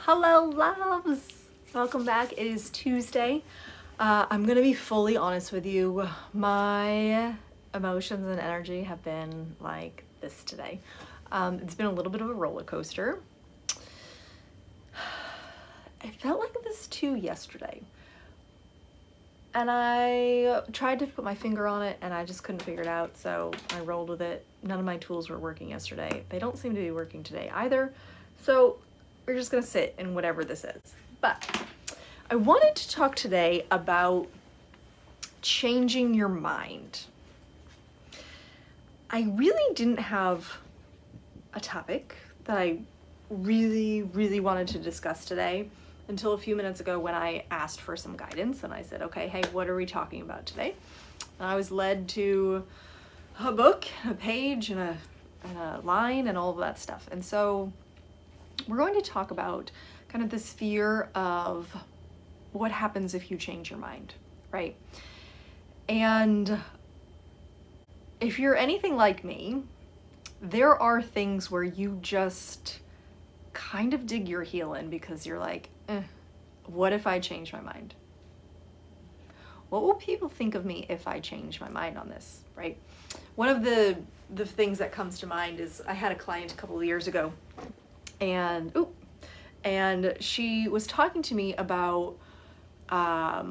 Hello, loves! Welcome back. It is Tuesday. I'm gonna be fully honest with you. My emotions and energy have been like this today. It's been a little bit of a roller coaster. I felt like this too yesterday. And I tried to put my finger on it and I just couldn't figure it out, so I rolled with it. None of my tools were working yesterday. They don't seem to be working today either. So we're just gonna sit in whatever this is. But I wanted to talk today about changing your mind. I really didn't have a topic that I really wanted to discuss today until a few minutes ago when I asked for some guidance and I said, okay, hey, what are we talking about today? And I was led to a book, a page, and a line and all of that stuff. And so we're going to talk about kind of this fear of what happens if you change your mind, right? And if you're anything like me, there are things where you just kind of dig your heel in because you're like, what if I change my mind? What will people think of me if I change my mind on this, right? One of the things that comes to mind is I had a client a couple of years ago and she was talking to me about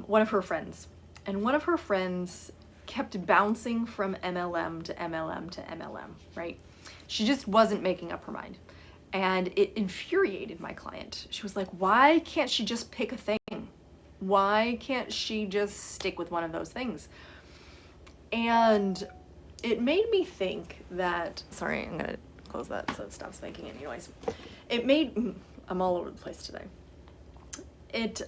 one of her friends, and one of her friends kept bouncing from MLM to MLM to MLM, right? She just wasn't making up her mind. And it infuriated my client. She was like, why can't she just pick a thing? Why can't she just stick with one of those things? And it made me think that, sorry, I'm gonna close that so it stops making any noise. I'm all over the place today. It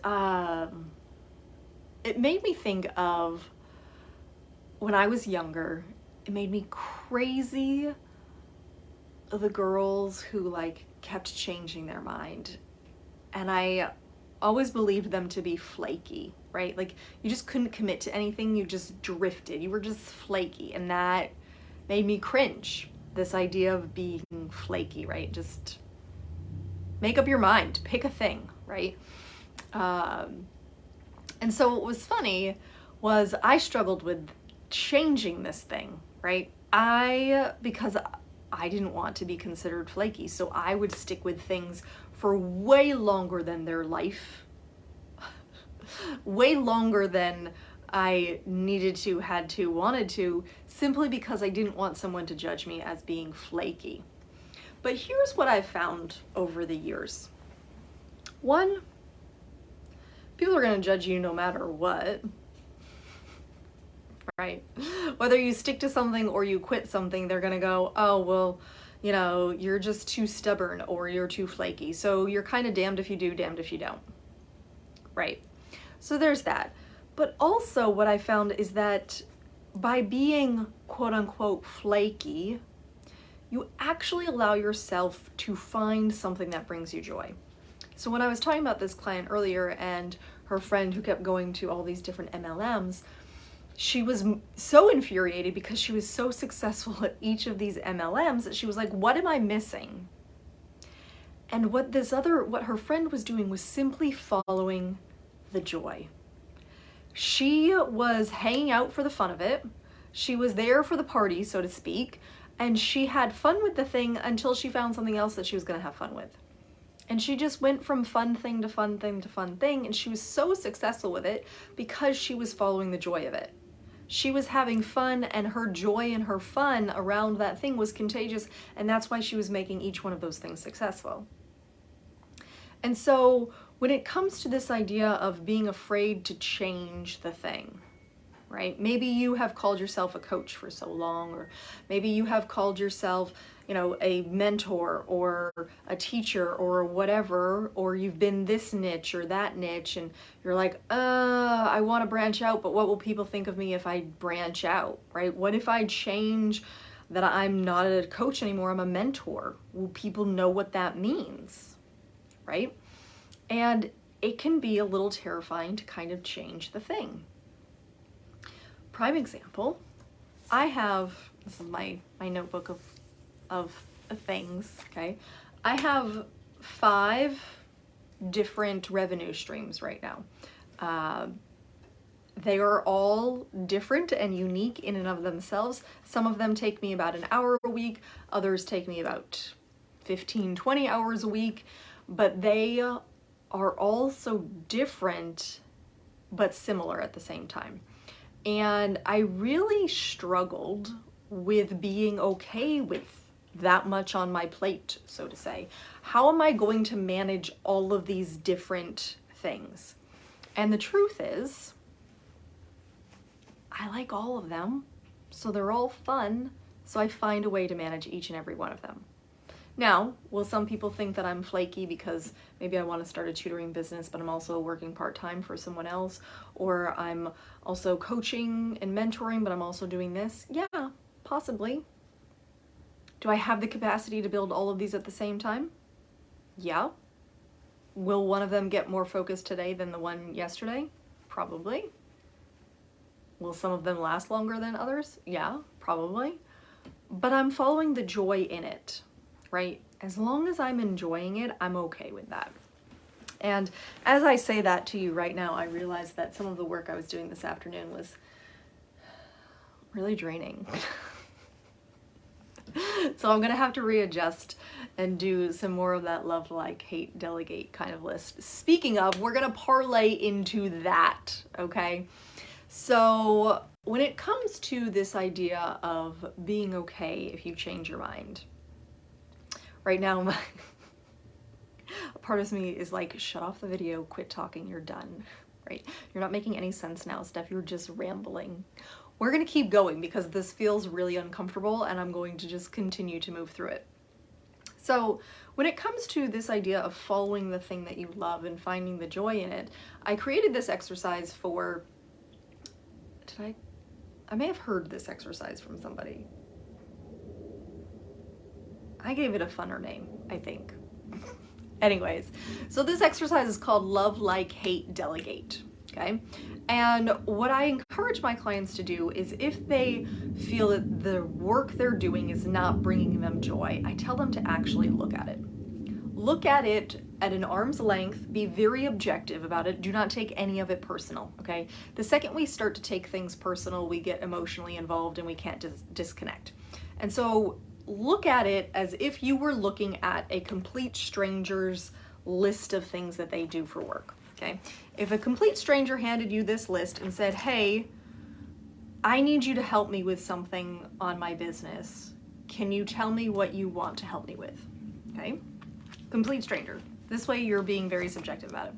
made me think of when I was younger. It made me crazy the girls who like kept changing their mind, and I always believed them to be flaky, right? Like you just couldn't commit to anything, you just drifted, you were just flaky, and that made me cringe. This idea of being flaky, right? Just make up your mind, pick a thing, right? And so what was funny was I struggled with changing this thing, right? Because I didn't want to be considered flaky, so I would stick with things for way longer than their life, way longer than I needed to, had to, wanted to, simply because I didn't want someone to judge me as being flaky. But here's what I've found over the years. One, people are going to judge you no matter what. Right? Whether you stick to something or you quit something, they're gonna go, oh, well, you know, you're just too stubborn or you're too flaky. So you're kind of damned if you do, damned if you don't. Right? So there's that. But also what I found is that by being quote unquote flaky, you actually allow yourself to find something that brings you joy. So when I was talking about this client earlier and her friend who kept going to all these different MLMs, she was so infuriated because she was so successful at each of these MLMs that she was like, what am I missing? And what her friend was doing was simply following the joy. She was hanging out for the fun of it. She was there for the party, so to speak, and she had fun with the thing until she found something else that she was going to have fun with. And she just went from fun thing to fun thing to fun thing, and she was so successful with it because she was following the joy of it. She was having fun, and her joy and her fun around that thing was contagious, and that's why she was making each one of those things successful. And so when it comes to this idea of being afraid to change the thing, right? Maybe you have called yourself a coach for so long, or maybe you have called yourself, you know, a mentor or a teacher or whatever, or you've been this niche or that niche, and you're like, I want to branch out, but what will people think of me if I branch out, right? What if I change that I'm not a coach anymore, I'm a mentor? Will people know what that means, right? And it can be a little terrifying to kind of change the thing. Prime example, this is my notebook of things, okay? I have 5 different revenue streams right now. They are all different and unique in and of themselves. Some of them take me about an hour a week, others take me about 15, 20 hours a week, but they are all so different but similar at the same time. And I really struggled with being okay with that much on my plate, so to say. How am I going to manage all of these different things? And the truth is, I like all of them, so they're all fun, so I find a way to manage each and every one of them. Now, will some people think that I'm flaky because maybe I want to start a tutoring business, but I'm also working part-time for someone else, or I'm also coaching and mentoring, but I'm also doing this? Yeah, possibly. Do I have the capacity to build all of these at the same time? Yeah. Will one of them get more focused today than the one yesterday? Probably. Will some of them last longer than others? Yeah, probably. But I'm following the joy in it, right? As long as I'm enjoying it, I'm okay with that. And as I say that to you right now, I realize that some of the work I was doing this afternoon was really draining. So I'm gonna have to readjust and do some more of that love, like, hate, delegate kind of list. Speaking of, we're gonna parlay into that, okay? So when it comes to this idea of being okay if you change your mind, right now, a part of me is like, shut off the video, quit talking, you're done, right? You're not making any sense now, Steph, you're just rambling. We're gonna keep going because this feels really uncomfortable and I'm going to just continue to move through it. So when it comes to this idea of following the thing that you love and finding the joy in it, I created this exercise for, I may have heard this exercise from somebody. I gave it a funner name, I think. Anyways, so this exercise is called Love, Like, Hate, Delegate, okay? And what I encourage my clients to do is if they feel that the work they're doing is not bringing them joy, I tell them to actually look at it. Look at it at an arm's length, be very objective about it, do not take any of it personal, okay? The second we start to take things personal, we get emotionally involved and we can't disconnect. And so look at it as if you were looking at a complete stranger's list of things that they do for work, okay? If a complete stranger handed you this list and said, hey, I need you to help me with something on my business, can you tell me what you want to help me with, okay? Complete stranger. This way you're being very subjective about it.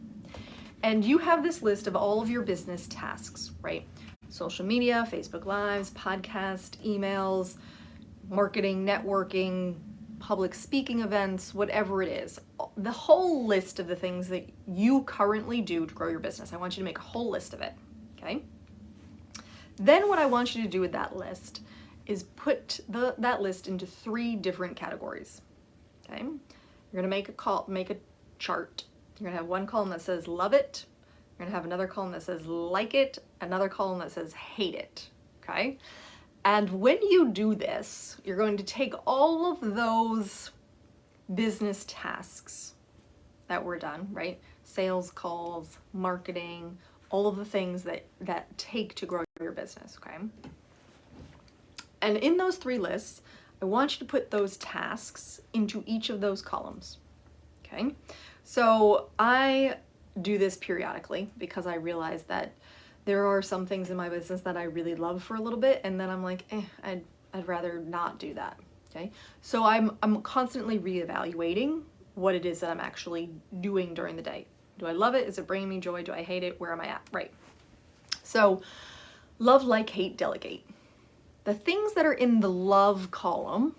And you have this list of all of your business tasks, right? Social media, Facebook Lives, podcast, emails, marketing, networking, public speaking events, whatever it is. The whole list of the things that you currently do to grow your business. I want you to make a whole list of it, okay? Then what I want you to do with that list is put that list into 3 different categories, okay? You're gonna make a chart. You're gonna have one column that says love it. You're gonna have another column that says like it, another column that says hate it, okay? And when you do this, you're going to take all of those business tasks that were done, right? Sales calls, marketing, all of the things that take to grow your business, okay? And in those 3 lists, I want you to put those tasks into each of those columns, okay? So I do this periodically because I realize that there are some things in my business that I really love for a little bit, and then I'm like, I'd rather not do that, okay? So I'm constantly reevaluating what it is that I'm actually doing during the day. Do I love it? Is it bringing me joy? Do I hate it? Where am I at? Right. So love, like, hate, delegate. The things that are in the love column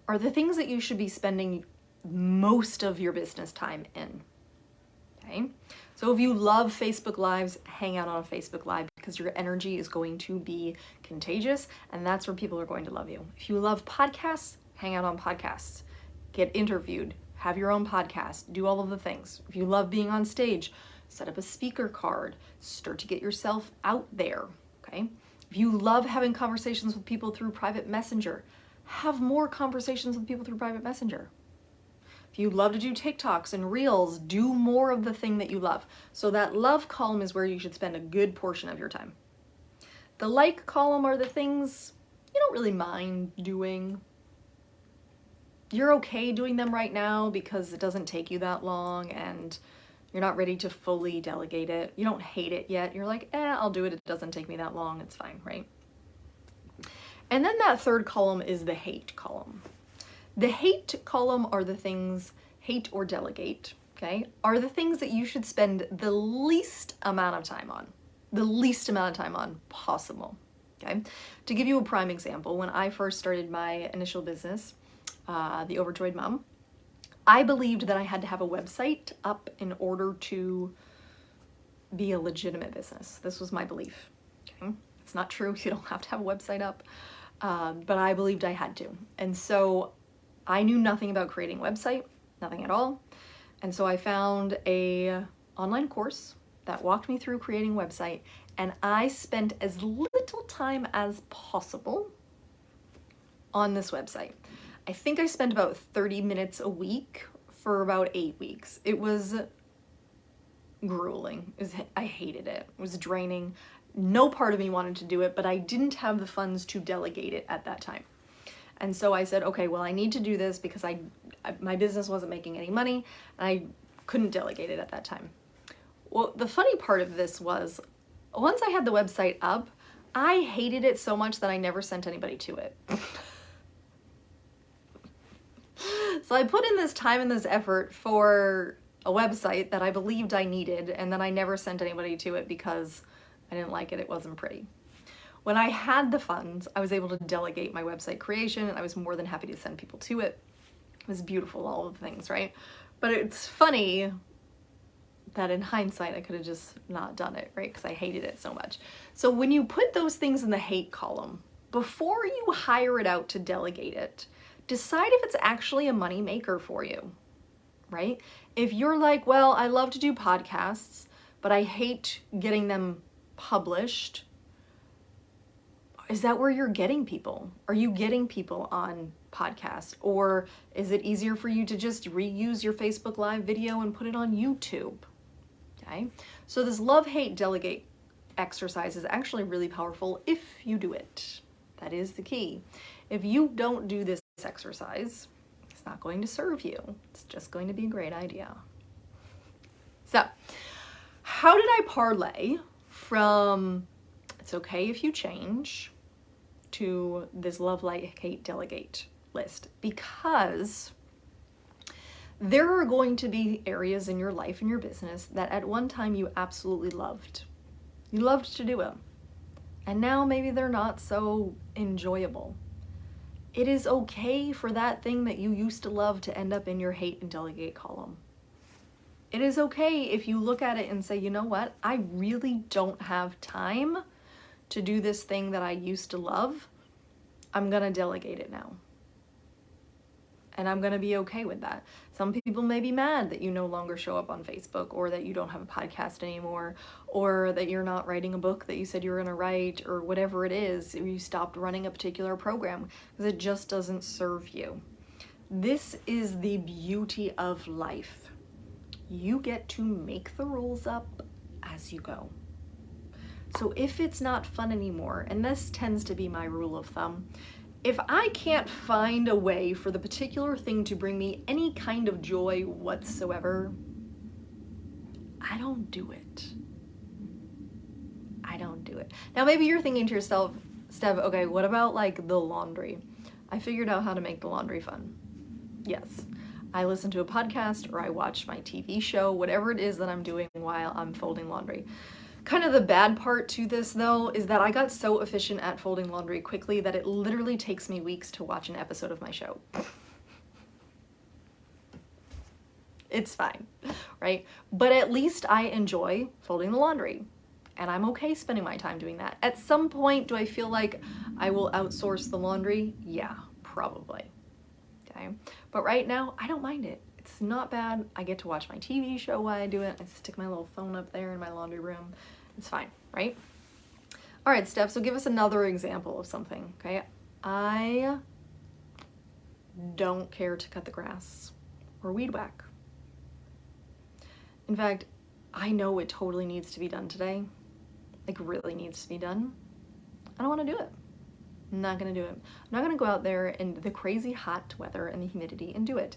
are the things that you should be spending most of your business time in, okay? So if you love Facebook Lives, hang out on a Facebook Live because your energy is going to be contagious and that's where people are going to love you. If you love podcasts, hang out on podcasts. Get interviewed, have your own podcast, do all of the things. If you love being on stage, set up a speaker card, start to get yourself out there, okay? If you love having conversations with people through private messenger, have more conversations with people through private messenger. If you love to do TikToks and Reels, do more of the thing that you love. So that love column is where you should spend a good portion of your time. The like column are the things you don't really mind doing. You're okay doing them right now because it doesn't take you that long and you're not ready to fully delegate it. You don't hate it yet. You're like, I'll do it. It doesn't take me that long. It's fine, right? And then that third column is the hate column. The hate column are the things, hate or delegate, okay, are the things that you should spend the least amount of time on. The least amount of time on possible, okay? To give you a prime example, when I first started my initial business, The Overjoyed Mom, I believed that I had to have a website up in order to be a legitimate business. This was my belief, okay? It's not true, you don't have to have a website up, but I believed I had to. And so I knew nothing about creating a website, nothing at all. And so I found a online course that walked me through creating a website, and I spent as little time as possible on this website. I think I spent about 30 minutes a week for about 8 weeks. It was grueling. I hated it. It was draining. No part of me wanted to do it, but I didn't have the funds to delegate it at that time. And so I said, okay, well, I need to do this because my business wasn't making any money and I couldn't delegate it at that time. Well, the funny part of this was once I had the website up, I hated it so much that I never sent anybody to it. So I put in this time and this effort for a website that I believed I needed, and then I never sent anybody to it because I didn't like it. It wasn't pretty. When I had the funds, I was able to delegate my website creation, and I was more than happy to send people to it. It was beautiful, all of the things, right? But it's funny that in hindsight, I could have just not done it, right? Because I hated it so much. So when you put those things in the hate column, before you hire it out to delegate it, decide if it's actually a money maker for you, right? If you're like, well, I love to do podcasts, but I hate getting them published, is that where you're getting people? Are you getting people on podcasts? Or is it easier for you to just reuse your Facebook Live video and put it on YouTube? Okay, so this love-hate delegate exercise is actually really powerful if you do it. That is the key. If you don't do this exercise, it's not going to serve you. It's just going to be a great idea. So, how did I parlay from it's okay if you change to this love, like, hate, delegate list? Because there are going to be areas in your life and your business that at one time you absolutely loved. You loved to do them. And now maybe they're not so enjoyable. It is okay for that thing that you used to love to end up in your hate and delegate column. It is okay if you look at it and say, you know what? I really don't have time to do this thing that I used to love. I'm gonna delegate it now. And I'm gonna be okay with that. Some people may be mad that you no longer show up on Facebook, or that you don't have a podcast anymore, or that you're not writing a book that you said you were gonna write, or whatever it is, or you stopped running a particular program because it just doesn't serve you. This is the beauty of life. You get to make the rules up as you go. So if it's not fun anymore, and this tends to be my rule of thumb, if I can't find a way for the particular thing to bring me any kind of joy whatsoever, I don't do it. I don't do it. Now maybe you're thinking to yourself, Steph, okay, what about like the laundry? I figured out how to make the laundry fun. Yes. I listen to a podcast or I watch my TV show, whatever it is that I'm doing while I'm folding laundry. Kind of the bad part to this though is that I got so efficient at folding laundry quickly that it literally takes me weeks to watch an episode of my show. It's fine, right? But at least I enjoy folding the laundry, and I'm okay spending my time doing that. At some point, do I feel like I will outsource the laundry? Yeah, probably. Okay, but right now I don't mind it. It's not bad. I get to watch my TV show while I do it. I stick my little phone up there in my laundry room. It's fine, right? All right, Steph, so give us another example of something, okay? I don't care to cut the grass or weed whack. In fact, I know it totally needs to be done today. Like, really needs to be done. I don't want to do it. I'm not going to do it. I'm not going to go out there in the crazy hot weather and the humidity and do it.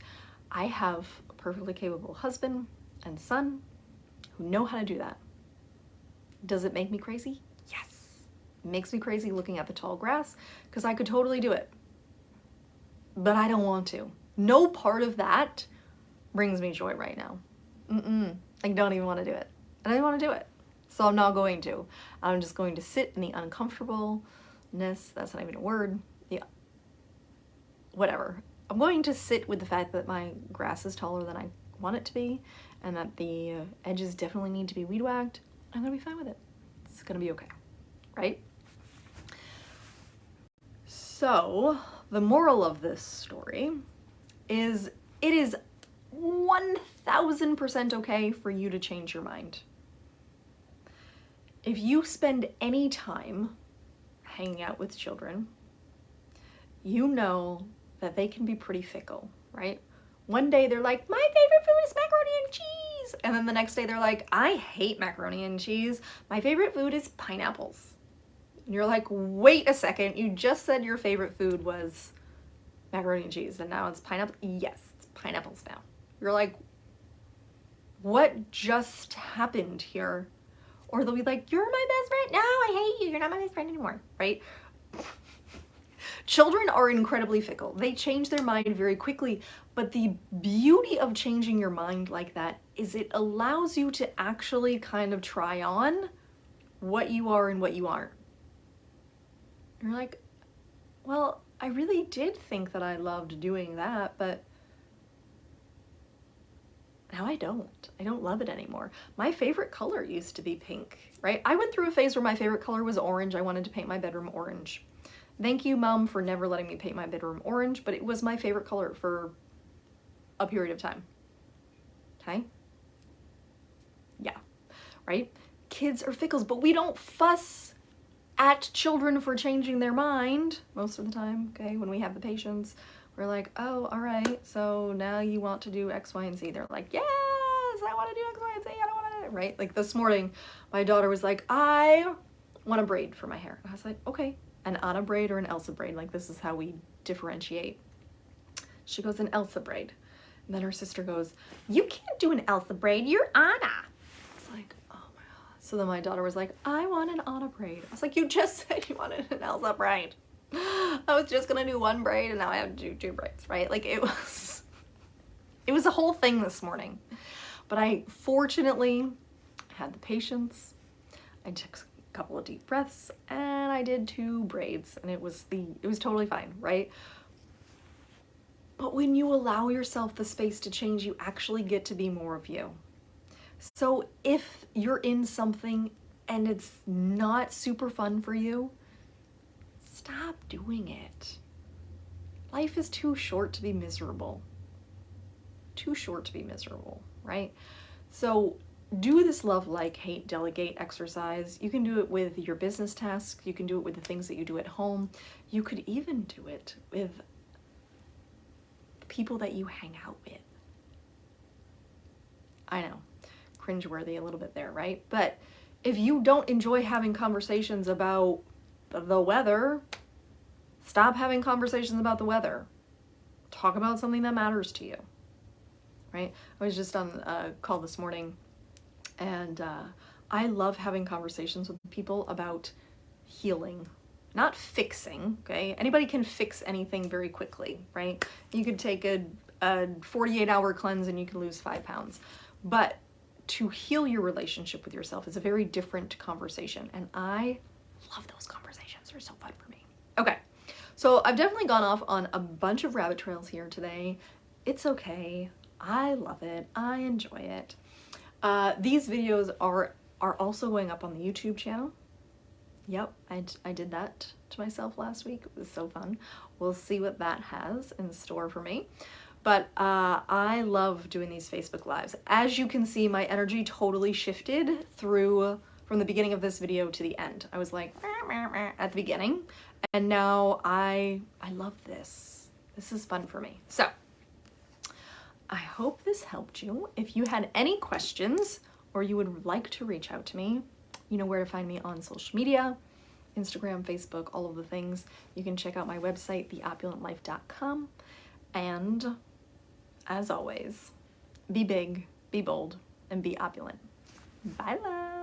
I have a perfectly capable husband and son who know how to do that. Does it make me crazy? Yes. It makes me crazy looking at the tall grass because I could totally do it. But I don't want to. No part of that brings me joy right now. I don't even want to do it. I don't want to do it. So I'm not going to. I'm just going to sit in the uncomfortableness. That's not even a word. Yeah. Whatever. I'm going to sit with the fact that my grass is taller than I want it to be and that the edges definitely need to be weed whacked. I'm going to be fine with it. It's going to be okay. Right? So the moral of this story is it is 1000% okay for you to change your mind. If you spend any time hanging out with children, you know that they can be pretty fickle, right? One day they're like, my favorite food is macaroni and cheese. And then the next day they're like, I hate macaroni and cheese. My favorite food is pineapples. And you're like, wait a second, you just said your favorite food was macaroni and cheese and now it's pineapple? Yes, it's pineapples now. You're like, what just happened here? Or they'll be like, you're my best friend. No, I hate you. You're not my best friend anymore, right? Children are incredibly fickle. They change their mind very quickly, but the beauty of changing your mind like that is it allows you to actually kind of try on what you are and what you aren't. You're like, well, I really did think that I loved doing that, but now I don't. I don't love it anymore. My favorite color used to be pink, right? I went through a phase where my favorite color was orange. I wanted to paint my bedroom orange. Thank you, Mom, for never letting me paint my bedroom orange, but it was my favorite color for a period of time. Okay? Yeah, right? Kids are fickles, but we don't fuss at children for changing their mind most of the time, okay? When we have the patience, we're like, oh, all right, so now you want to do X, Y, and Z. They're like, yes, I want to do X, Y, and Z. I don't want to do it, right? Like this morning, my daughter was like, I want a braid for my hair. I was like, okay, an Anna braid or an Elsa braid. Like this is how we differentiate. She goes, an Elsa braid. And then her sister goes, you can't do an Elsa braid, you're Anna. It's like, oh my God. So then my daughter was like, I want an Anna braid. I was like, you just said you wanted an Elsa braid. I was just gonna do one braid and now I have to do two braids, right? Like it was a whole thing this morning. But I fortunately had the patience. I took a couple of deep breaths and I did two braids and it was totally fine, right? But when you allow yourself the space to change, you actually get to be more of you. So if you're in something and it's not super fun for you, stop doing it. Life is too short to be miserable. Too short to be miserable, right? So do this love, like, hate, delegate exercise. You can do it with your business tasks. You can do it with the things that you do at home. You could even do it with people that you hang out with. I know, cringeworthy a little bit there, right? But if you don't enjoy having conversations about the weather, stop having conversations about the weather. Talk about something that matters to you, right? I was just on a call this morning and I love having conversations with people about healing, not fixing, okay? Anybody can fix anything very quickly, right? You could take a 48-hour cleanse and you can lose 5 pounds. But to heal your relationship with yourself is a very different conversation. And I love those conversations. They're so fun for me. Okay, so I've definitely gone off on a bunch of rabbit trails here today. It's okay. I love it. I enjoy it. These videos are also going up on the YouTube channel. Yep, I did that to myself last week. It was so fun. We'll see what that has in store for me. But I love doing these Facebook Lives. As you can see, my energy totally shifted from the beginning of this video to the end. I was like, at the beginning, and now I love this. This is fun for me. So, I hope this helped you. If you had any questions or you would like to reach out to me, you know where to find me on social media, Instagram, Facebook, all of the things. You can check out my website, theopulentlife.com. And as always, be big, be bold, and be opulent. Bye, love.